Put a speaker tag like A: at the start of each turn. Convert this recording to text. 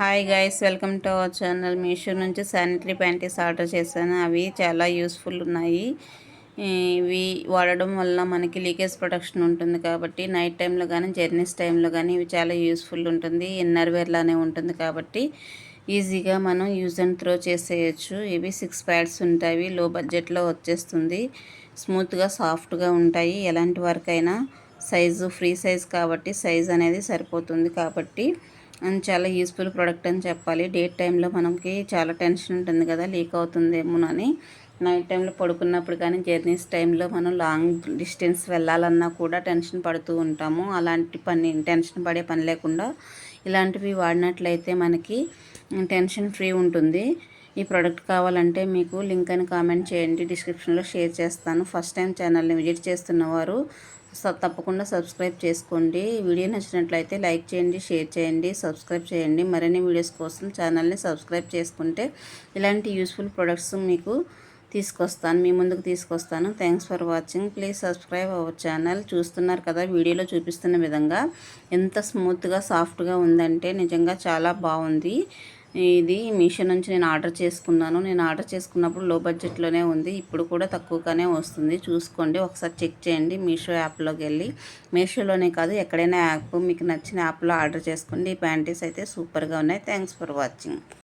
A: Hi guys, welcome to our channel. Meesho నుంచి sanitary panties order చేశాను. అవి చాలా యూస్ఫుల్ ఉన్నాయి. ఇవి వాడడం వల్ల మనకి లీకేజ్ ప్రొటెక్షన్ ఉంటుంది కాబట్టి నైట్ టైంలో కానీ జర్నీస్ టైంలో కానీ ఇవి చాలా యూస్ఫుల్ ఉంటుంది. ఇన్నర్ వేర్ లానే ఉంటుంది కాబట్టి ఈజీగా మనం యూజ్ అండ్ త్రో చేసేయచ్చు. ఇవి 6 ప్యాడ్స్ ఉంటాయి. లో బడ్జెట్లో వచ్చేస్తుంది. స్మూత్గా సాఫ్ట్గా ఉంటాయి. ఎలాంటి వరకైనా సైజు ఫ్రీ సైజ్ కాబట్టి సైజ్ అనేది సరిపోతుంది కాబట్టి చాలా యూస్ఫుల్ ప్రోడక్ట్ అని చెప్పాలి. డే టైంలో మనకి చాలా టెన్షన్ ఉంటుంది కదా, లీక్ అవుతుందేమోనని. నైట్ టైంలో పడుకున్నప్పుడు కానీ జర్నీస్ టైంలో మనం లాంగ్ డిస్టెన్స్ వెళ్ళాలన్నా కూడా టెన్షన్ పడుతూ ఉంటాము. అలాంటి టెన్షన్ పడే పని లేకుండా ఇలాంటివి వాడినట్లయితే మనకి టెన్షన్ ఫ్రీ ఉంటుంది. ఈ ప్రోడక్ట్ కావాలంటే మీకు లింక్ అని కామెంట్ చేయండి, డిస్క్రిప్షన్లో షేర్ చేస్తాను. ఫస్ట్ టైం ఛానల్ని విజిట్ చేస్తున్నవారు తప్పకుండా సబ్స్క్రైబ్ చేసుకోండి. వీడియో నచ్చినట్లయితే లైక్ చేయండి, షేర్ చేయండి, సబ్స్క్రైబ్ చేయండి. మరిన్ని వీడియోస్ కోసం ఛానల్ని సబ్స్క్రైబ్ చేసుకుంటే ఇలాంటి యూస్ఫుల్ ప్రొడక్ట్స్ మీకు మీ ముందుకు తీసుకొస్తాను. Thanks for watching. Please subscribe our channel. చూస్తున్నారు కదా, వీడియోలో చూపిస్తున్న విధంగా ఎంత స్మూత్గా సాఫ్ట్గా ఉందంటే నిజంగా చాలా బాగుంది. ఇది మీషో నుంచి నేను ఆర్డర్ చేసుకున్నాను. నేను ఆర్డర్ చేసుకున్నప్పుడు లో బడ్జెట్లోనే ఉంది. ఇప్పుడు కూడా తక్కువగానే వస్తుంది. చూసుకోండి, ఒకసారి చెక్ చేయండి. మీషో యాప్లోకి వెళ్ళి, మీషోలోనే కాదు ఎక్కడైనా యాప్ మీకు నచ్చిన యాప్లో ఆర్డర్ చేసుకోండి. ఈ ప్యాంటీస్ అయితే సూపర్గా ఉన్నాయి. Thanks for watching.